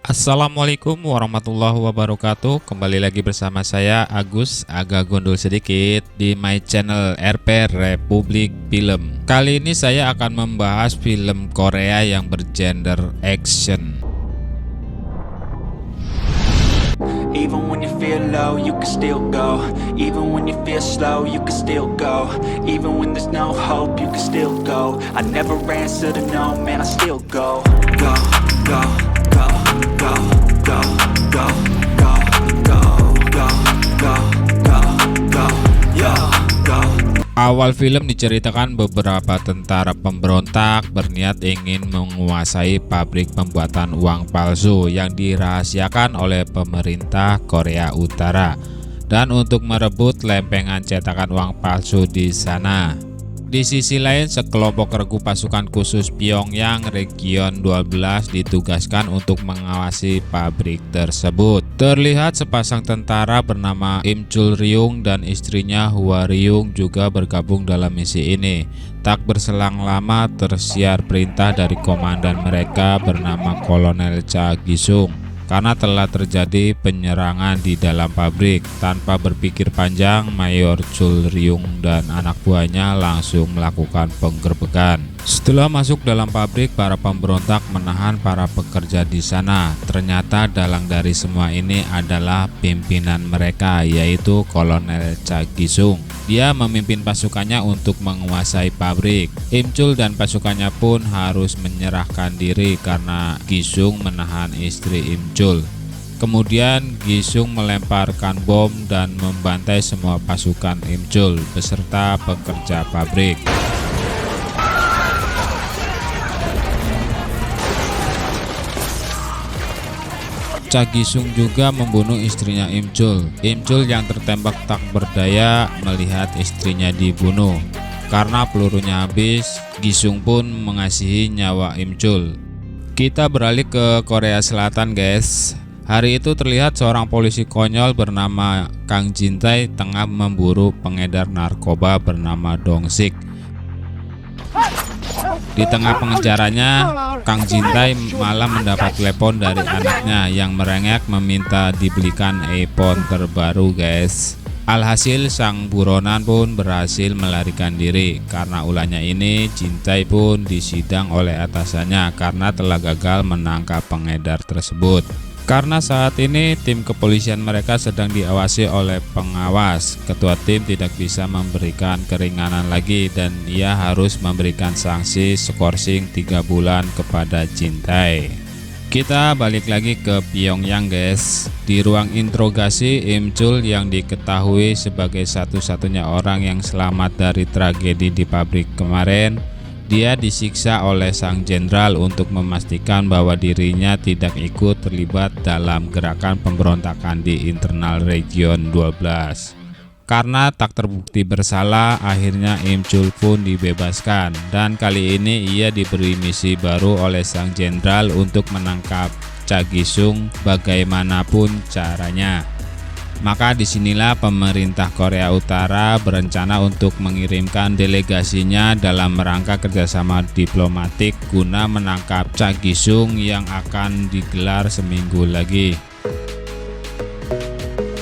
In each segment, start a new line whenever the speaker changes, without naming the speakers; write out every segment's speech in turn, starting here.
Assalamualaikum warahmatullahi wabarakatuh. Kembali lagi bersama saya Agus, agak gondol sedikit di my channel RP Republik Film. Kali ini saya akan membahas film Korea yang bergenre action.
Even when you feel low, you can still go. Even when you feel slow, you can still go. Even when there's no hope, you can still go. I never answer to no, man, I still go. Go, go, go, go, go, go, go, go, go, go, go, go, yo, go.
Awal film diceritakan beberapa tentara pemberontak berniat ingin menguasai pabrik pembuatan uang palsu yang dirahasiakan oleh pemerintah Korea Utara dan untuk merebut lempengan cetakan uang palsu di sana. Di sisi lain, sekelompok regu pasukan khusus Pyongyang Region 12 ditugaskan untuk mengawasi pabrik tersebut. Terlihat sepasang tentara bernama Im Chul Ryung dan istrinya Hwa Ryung juga bergabung dalam misi ini. Tak berselang lama tersiar perintah dari komandan mereka bernama Kolonel Cha Gisung karena telah terjadi penyerangan di dalam pabrik. Tanpa berpikir panjang, Mayor Chul Ryung dan anak buahnya langsung melakukan penggerbekan. Setelah masuk dalam pabrik, para pemberontak menahan para pekerja di sana. Ternyata dalang dari semua ini adalah pimpinan mereka, yaitu Kolonel Cha Gisung. Dia memimpin pasukannya untuk menguasai pabrik. Im Chul dan pasukannya pun harus menyerahkan diri karena Gisung menahan istri Im Chul. Kemudian Gisung melemparkan bom dan membantai semua pasukan Im Chul beserta pekerja pabrik. Cha Gisung juga membunuh istrinya Im Chul. Im Chul yang tertembak tak berdaya melihat istrinya dibunuh. Karena pelurunya habis, Gisung pun mengasihi nyawa Im Chul. Kita beralih ke Korea Selatan, guys. Hari itu terlihat seorang polisi konyol bernama Kang Jin Tae tengah memburu pengedar narkoba bernama Dong Sik. Di tengah pengejarannya, Kang Jin Tae malah mendapat telepon dari anaknya yang merengek meminta dibelikan iPhone terbaru, guys. Alhasil sang buronan pun berhasil melarikan diri. Karena ulahnya ini, Jin Tae pun disidang oleh atasannya karena telah gagal menangkap pengedar tersebut. Karena saat ini tim kepolisian mereka sedang diawasi oleh pengawas, ketua tim tidak bisa memberikan keringanan lagi dan ia harus memberikan sanksi skorsing 3 bulan kepada Jin Tae. Kita balik lagi ke Pyongyang, guys. Di ruang interogasi, Im Chul yang diketahui sebagai satu-satunya orang yang selamat dari tragedi di pabrik kemarin, dia disiksa oleh sang jenderal untuk memastikan bahwa dirinya tidak ikut terlibat dalam gerakan pemberontakan di internal Region 12. Karena tak terbukti bersalah, akhirnya Im Chul pun dibebaskan dan kali ini ia diberi misi baru oleh sang jenderal untuk menangkap Cha Gisung bagaimanapun caranya. Maka disinilah pemerintah Korea Utara berencana untuk mengirimkan delegasinya dalam rangka kerjasama diplomatik guna menangkap Cha Gisung yang akan digelar seminggu lagi.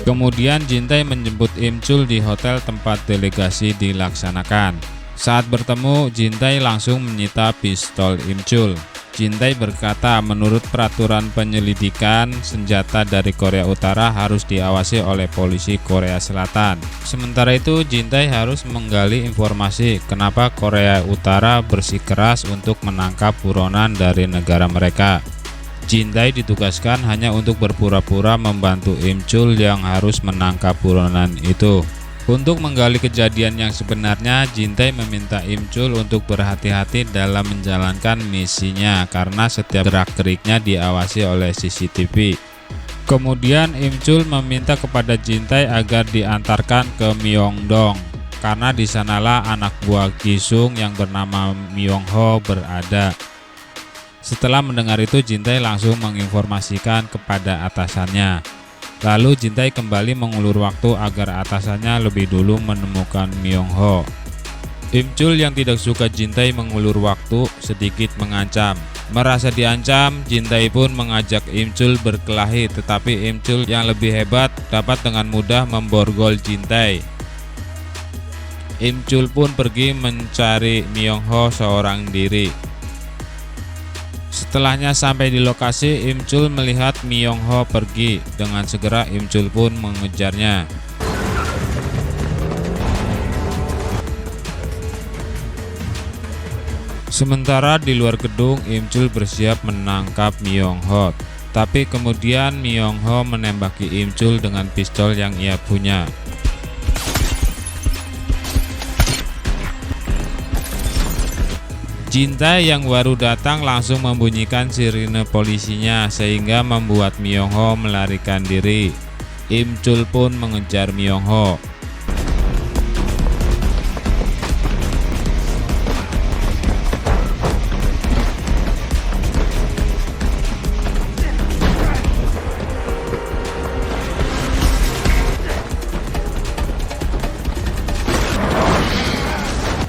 Kemudian Jin Tae menjemput Im Chul di hotel tempat delegasi dilaksanakan. Saat bertemu, Jin Tae langsung menyita pistol Im Chul. Jin Tae berkata menurut peraturan penyelidikan, senjata dari Korea Utara harus diawasi oleh polisi Korea Selatan. Sementara itu Jin Tae harus menggali informasi kenapa Korea Utara bersikeras untuk menangkap buronan dari negara mereka. Jin Tae ditugaskan hanya untuk berpura-pura membantu Im Chul yang harus menangkap buronan itu. Untuk menggali kejadian yang sebenarnya, Jin Tae meminta Im Chul untuk berhati-hati dalam menjalankan misinya karena setiap gerak-geriknya diawasi oleh CCTV. Kemudian Im Chul meminta kepada Jin Tae agar diantarkan ke Myeongdong karena di sanalah anak buah Gisung yang bernama Myung Ho berada. Setelah mendengar itu, Jin Tae langsung menginformasikan kepada atasannya. Lalu Jin Tae kembali mengulur waktu agar atasannya lebih dulu menemukan Myung Ho. Im Chul yang tidak suka Jin Tae mengulur waktu sedikit mengancam, Merasa diancam, Jin Tae pun mengajak Im Chul berkelahi, tetapi Im Chul yang lebih hebat dapat dengan mudah memborgol Jin Tae. Im Chul pun pergi mencari Myung Ho seorang diri. Setelahnya sampai di lokasi, Im Chul melihat Myung Ho pergi. Dengan segera Im Chul pun mengejarnya. Sementara di luar gedung, Im Chul bersiap menangkap Myung Ho. Tapi kemudian Myung Ho menembaki Im Chul dengan pistol yang ia punya. Jin Tae yang baru datang langsung membunyikan sirine polisinya sehingga membuat Myung Ho melarikan diri. Im Chul pun mengejar Myung Ho.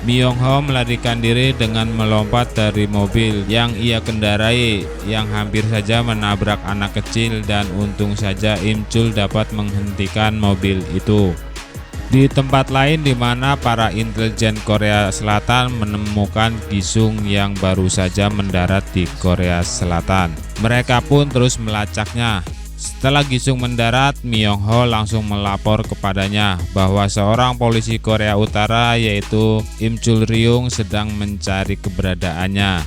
Myung Ho melarikan diri dengan melompat dari mobil yang ia kendarai yang hampir saja menabrak anak kecil, dan untung saja Im Chul dapat menghentikan mobil itu. Di tempat lain di mana para intelijen Korea Selatan menemukan Gi-sung yang baru saja mendarat di Korea Selatan. Mereka pun terus melacaknya. Setelah Gi-sung mendarat, Myung Ho langsung melapor kepadanya bahwa seorang polisi Korea Utara yaitu Im Chul Ryung sedang mencari keberadaannya.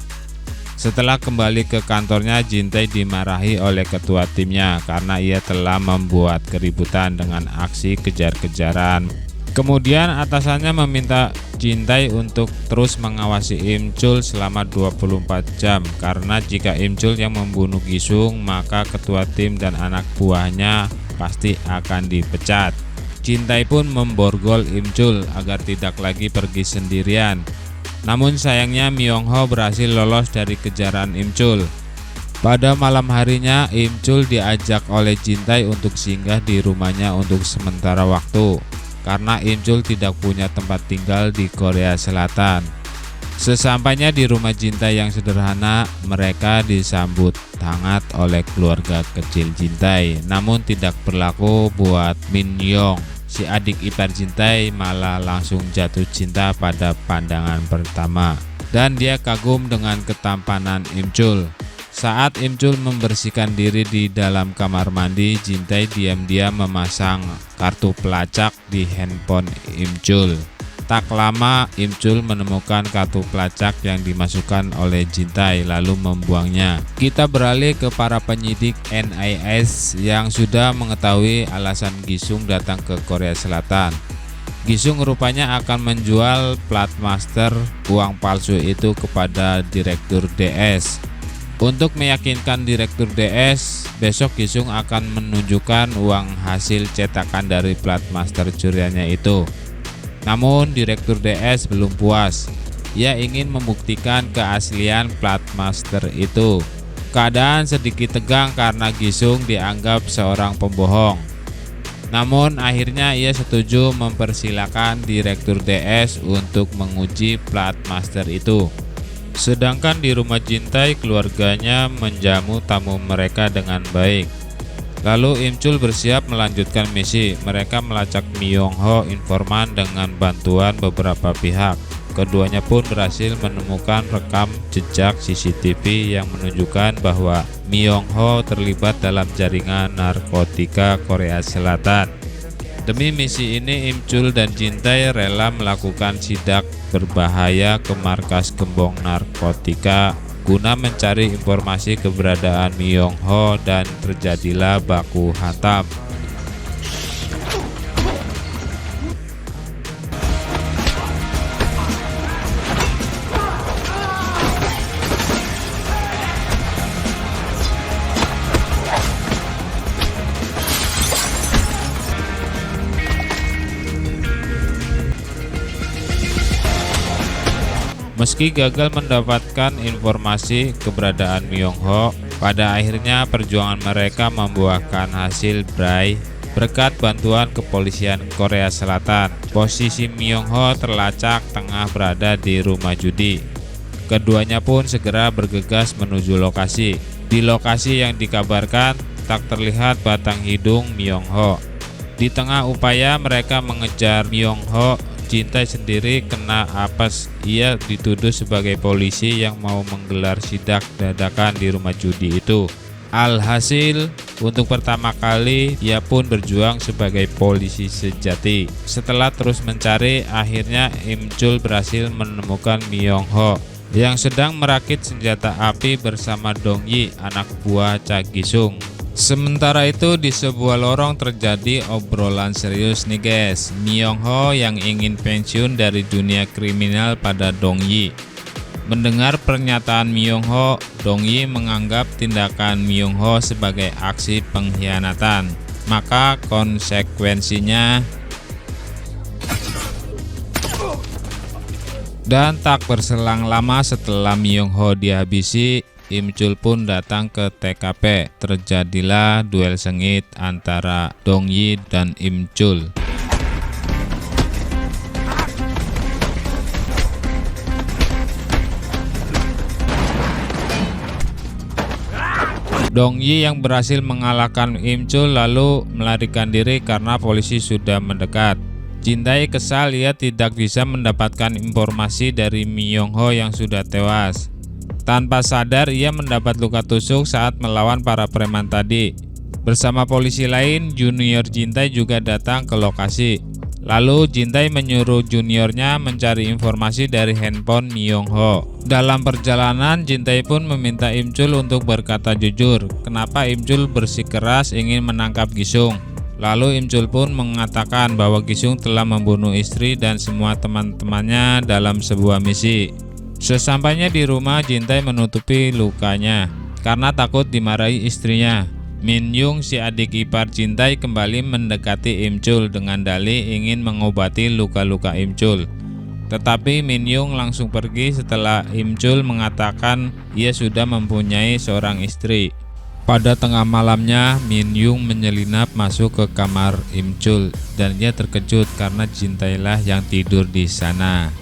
Setelah kembali ke kantornya, Jin Tae dimarahi oleh ketua timnya karena ia telah membuat keributan dengan aksi kejar-kejaran. Kemudian atasannya meminta Jin Tae untuk terus mengawasi Im Chul selama 24 jam karena jika Im Chul yang membunuh Gi-sung, maka ketua tim dan anak buahnya pasti akan dipecat. Jin Tae pun memborgol Im Chul agar tidak lagi pergi sendirian. Namun sayangnya Myung Ho berhasil lolos dari kejaran Im Chul. Pada malam harinya, Im Chul diajak oleh Jin Tae untuk singgah di rumahnya untuk sementara waktu karena Im Chul tidak punya tempat tinggal di Korea Selatan. Sesampainya di rumah Jin Tae yang sederhana, mereka disambut hangat oleh keluarga kecil Jin Tae. Namun tidak berlaku buat Min Yong. Si adik ipar Jin Tae malah langsung jatuh cinta pada pandangan pertama, dan dia kagum dengan ketampanan Im Chul. Saat Im Chul membersihkan diri di dalam kamar mandi, Jin Tae diam-diam memasang kartu pelacak di handphone Im Chul. Tak lama Im Chul menemukan kartu pelacak yang dimasukkan oleh Jin Tae lalu membuangnya. Kita beralih ke para penyidik NIS yang sudah mengetahui alasan Gi-sung datang ke Korea Selatan. Gi-sung rupanya akan menjual plat master uang palsu itu kepada Direktur DS. Untuk meyakinkan Direktur DS, besok Gi-sung akan menunjukkan uang hasil cetakan dari plat master curiannya itu. Namun Direktur DS belum puas. Ia ingin membuktikan keaslian plat master itu. Keadaan sedikit tegang karena Gi-sung dianggap seorang pembohong. Namun akhirnya ia setuju mempersilahkan Direktur DS untuk menguji plat master itu. Sedangkan di rumah Jin Tae, keluarganya menjamu tamu mereka dengan baik. Lalu Im Chul bersiap melanjutkan misi. Mereka melacak Myung Ho, informan, dengan bantuan beberapa pihak. Keduanya pun berhasil menemukan rekam jejak CCTV yang menunjukkan bahwa Myung Ho terlibat dalam jaringan narkotika Korea Selatan. Demi misi ini, Im Chul dan Jin Tae rela melakukan sidak berbahaya ke markas gembong narkotika guna mencari informasi keberadaan Myung Ho, dan terjadilah baku hantam. Meski gagal mendapatkan informasi keberadaan Myung Ho, pada akhirnya perjuangan mereka membuahkan hasil bray berkat bantuan kepolisian Korea Selatan. Posisi Myung Ho terlacak tengah berada di rumah judi. Keduanya pun segera bergegas menuju lokasi. Di lokasi yang dikabarkan tak terlihat batang hidung Myung-ho. Di tengah upaya mereka mengejar Myung-ho, Jin-tae sendiri kena apes. Ia dituduh sebagai polisi yang mau menggelar sidak dadakan di rumah judi itu. Alhasil, untuk pertama kali ia pun berjuang sebagai polisi sejati. Setelah terus mencari, akhirnya Im Chul berhasil menemukan Myung-ho yang sedang merakit senjata api bersama Dong Yi, anak buah Cha Gi-sung. Sementara itu di sebuah lorong terjadi obrolan serius nih guys. Myung-ho yang ingin pensiun dari dunia kriminal pada Dong Yi. Mendengar pernyataan Myung-ho, Dong Yi menganggap tindakan Myung-ho sebagai aksi pengkhianatan. Maka konsekuensinya, dan tak berselang lama setelah Myung-ho dihabisi, Im Chul pun datang ke TKP. Terjadilah duel sengit antara Dong Yi dan Im Chul. Dong Yi yang berhasil mengalahkan Im Chul lalu melarikan diri karena polisi sudah mendekat. Jin-tae kesal ia tidak bisa mendapatkan informasi dari Myung-ho yang sudah tewas. Tanpa sadar ia mendapat luka tusuk saat melawan para preman tadi. Bersama polisi lain, junior Jin-tae juga datang ke lokasi. Lalu Jin-tae menyuruh juniornya mencari informasi dari handphone Myung-ho. Dalam perjalanan, Jin-tae pun meminta Im Chul untuk berkata jujur kenapa Im Chul bersikeras ingin menangkap Gi-sung. Lalu Im Chul pun mengatakan bahwa Gi-sung telah membunuh istri dan semua teman-temannya dalam sebuah misi. Sesampainya di rumah, Jin-tae menutupi lukanya karena takut dimarahi istrinya. Min Yung, si adik ipar Jin-tae, kembali mendekati Im Chul dengan dalih ingin mengobati luka-luka Im Chul. Tetapi Min Yung langsung pergi setelah Im Chul mengatakan ia sudah mempunyai seorang istri. Pada tengah malamnya, Min Yung menyelinap masuk ke kamar Im Chul dan ia terkejut karena Jin-tae lah yang tidur di sana.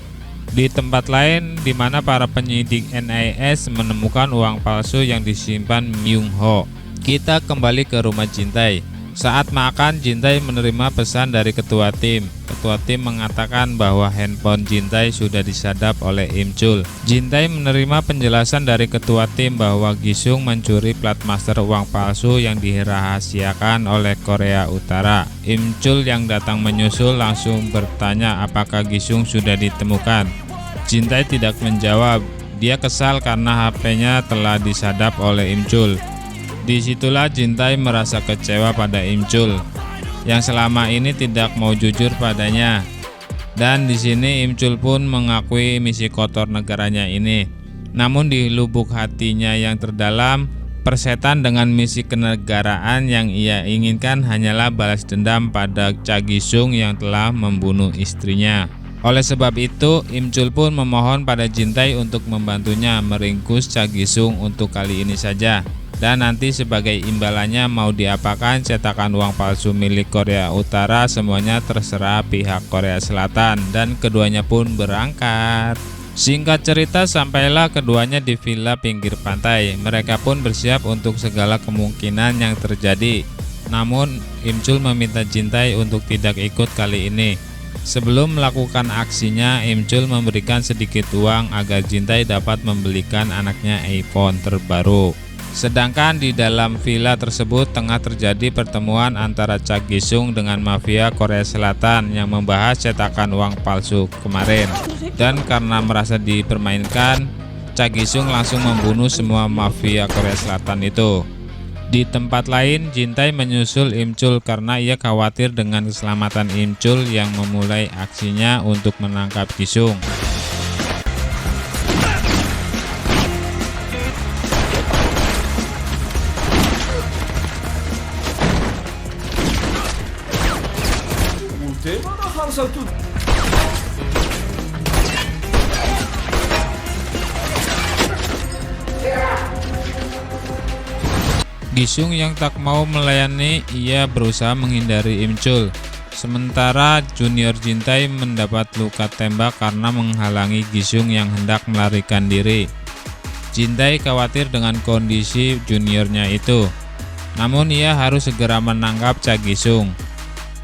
Di tempat lain, di mana para penyidik NIS menemukan uang palsu yang disimpan Myung-ho. Kita kembali ke rumah Jin-tae. Saat makan, Jin-tae menerima pesan dari ketua tim. Ketua tim mengatakan bahwa handphone Jin-tae sudah disadap oleh Im Chul. Jin-tae menerima penjelasan dari ketua tim bahwa Gi-sung mencuri plat master uang palsu yang dirahasiakan oleh Korea Utara. Im Chul yang datang menyusul langsung bertanya apakah Gi-sung sudah ditemukan. Jin-tae tidak menjawab. Dia kesal karena HP-nya telah disadap oleh Im Chul. Disitulah Jin-tae merasa kecewa pada Im Chul yang selama ini tidak mau jujur padanya. Dan di sini Im Chul pun mengakui misi kotor negaranya ini. Namun di lubuk hatinya yang terdalam, persetan dengan misi kenegaraan yang ia inginkan hanyalah balas dendam pada Cha Gi-sung yang telah membunuh istrinya. Oleh sebab itu, Im Chul pun memohon pada Jin-tae untuk membantunya meringkus Cha Gi-sung untuk kali ini saja. Dan nanti sebagai imbalannya mau diapakan cetakan uang palsu milik Korea Utara semuanya terserah pihak Korea Selatan, dan keduanya pun berangkat. Singkat cerita, sampailah keduanya di villa pinggir pantai. Mereka pun bersiap untuk segala kemungkinan yang terjadi. Namun Im Chul meminta Jin-tae untuk tidak ikut kali ini. Sebelum melakukan aksinya, Im Chul memberikan sedikit uang agar Jin-tae dapat membelikan anaknya iPhone terbaru. Sedangkan di dalam villa tersebut tengah terjadi pertemuan antara Cha Gi-sung dengan mafia Korea Selatan yang membahas cetakan uang palsu kemarin. Dan karena merasa dipermainkan, Cha Gi-sung langsung membunuh semua mafia Korea Selatan itu. Di tempat lain, Jin-tae menyusul Im Chul karena ia khawatir dengan keselamatan Im Chul yang memulai aksinya untuk menangkap Gi-sung. Gi-sung yang tak mau melayani, ia berusaha menghindari Im Chul. Sementara Junior Jintae mendapat luka tembak karena menghalangi Gisung yang hendak melarikan diri. Jintae khawatir dengan kondisi juniornya itu, namun ia harus segera menangkap Cha Gisung.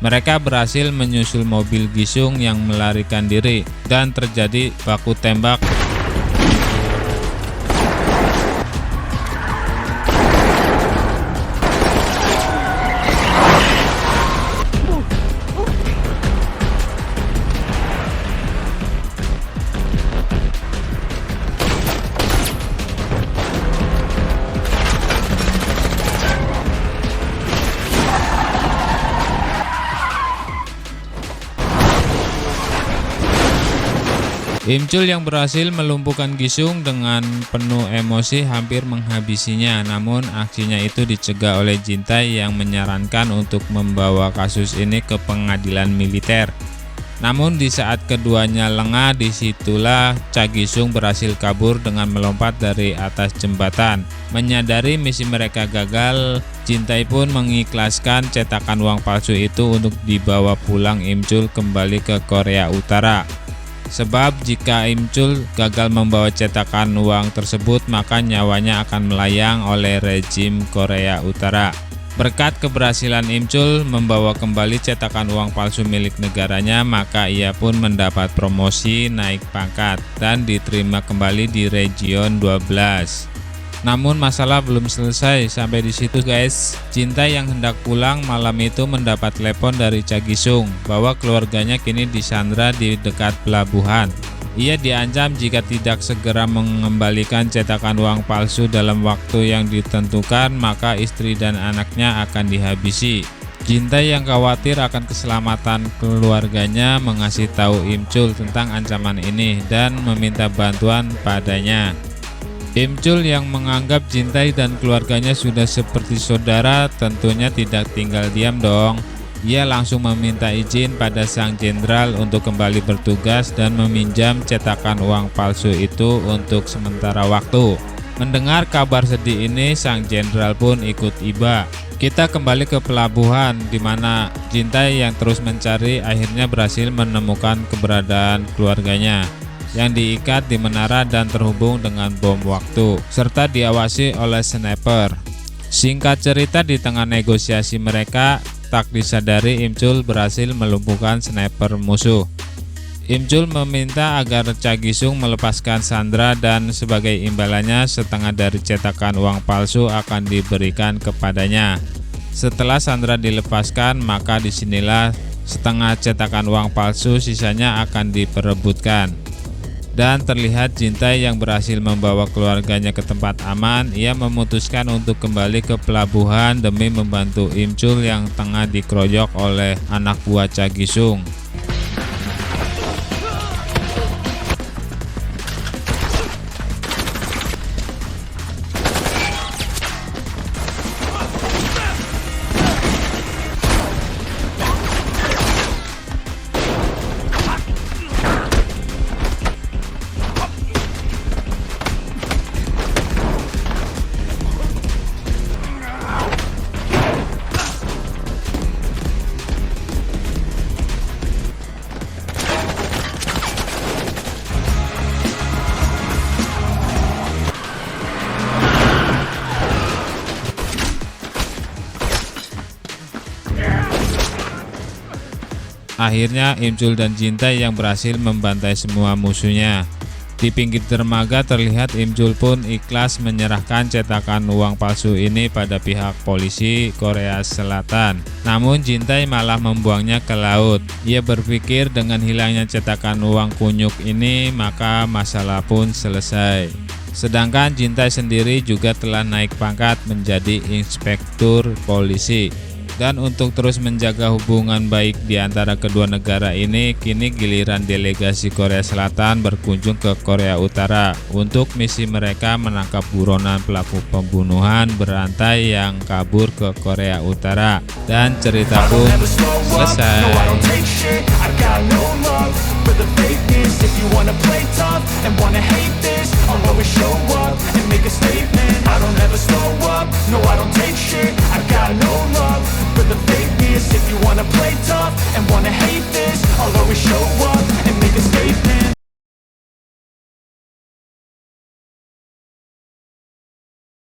Mereka berhasil menyusul mobil Gisung yang melarikan diri dan terjadi baku tembak. Imchul yang berhasil melumpuhkan Gisung dengan penuh emosi hampir menghabisinya, namun aksinya itu dicegah oleh Jintae yang menyarankan untuk membawa kasus ini ke pengadilan militer. Namun di saat keduanya lengah, disitulah Cha Gisung berhasil kabur dengan melompat dari atas jembatan. Menyadari misi mereka gagal, Jintae pun mengikhlaskan cetakan uang palsu itu untuk dibawa pulang Imchul kembali ke Korea Utara. Sebab jika Imchul gagal membawa cetakan uang tersebut, maka nyawanya akan melayang oleh rejim Korea Utara. Berkat keberhasilan Imchul membawa kembali cetakan uang palsu milik negaranya, maka ia pun mendapat promosi, naik pangkat, dan diterima kembali di Region 12. Namun masalah belum selesai sampai di situ guys. Jintae yang hendak pulang malam itu mendapat telepon dari Cha Gisung bahwa keluarganya kini disandra di dekat pelabuhan. Ia diancam jika tidak segera mengembalikan cetakan uang palsu dalam waktu yang ditentukan, maka istri dan anaknya akan dihabisi. Jintae yang khawatir akan keselamatan keluarganya mengasih tahu Imchul tentang ancaman ini dan meminta bantuan padanya. Imchul yang menganggap Jintae dan keluarganya sudah seperti saudara tentunya tidak tinggal diam dong. Ia langsung meminta izin pada sang jenderal untuk kembali bertugas dan meminjam cetakan uang palsu itu untuk sementara waktu. Mendengar kabar sedih ini, sang jenderal pun ikut iba. Kita kembali ke pelabuhan di mana Jintae yang terus mencari akhirnya berhasil menemukan keberadaan keluarganya yang diikat di menara dan terhubung dengan bom waktu, serta diawasi oleh sniper. Singkat cerita, di tengah negosiasi mereka, tak disadari Imchul berhasil melumpuhkan sniper musuh. Imchul meminta agar Cha Gisung melepaskan sandera dan sebagai imbalannya setengah dari cetakan uang palsu akan diberikan kepadanya. Setelah sandera dilepaskan, maka disinilah setengah cetakan uang palsu sisanya akan diperebutkan. Dan terlihat Jintae yang berhasil membawa keluarganya ke tempat aman. Ia memutuskan untuk kembali ke pelabuhan demi membantu Imchul yang tengah dikeroyok oleh anak buah Cha Gisung. Akhirnya Imchul dan Jintae yang berhasil membantai semua musuhnya. Di pinggir dermaga terlihat Imchul pun ikhlas menyerahkan cetakan uang palsu ini pada pihak polisi Korea Selatan. Namun Jintae malah membuangnya ke laut. Ia berpikir dengan hilangnya cetakan uang kunyuk ini maka masalah pun selesai. Sedangkan Jintae sendiri juga telah naik pangkat menjadi inspektur polisi. Dan untuk terus menjaga hubungan baik di antara kedua negara ini, kini giliran delegasi Korea Selatan berkunjung ke Korea Utara untuk misi mereka menangkap buronan pelaku pembunuhan berantai yang kabur ke Korea Utara. Dan cerita pun selesai. I'll always show up and make a statement. I don't ever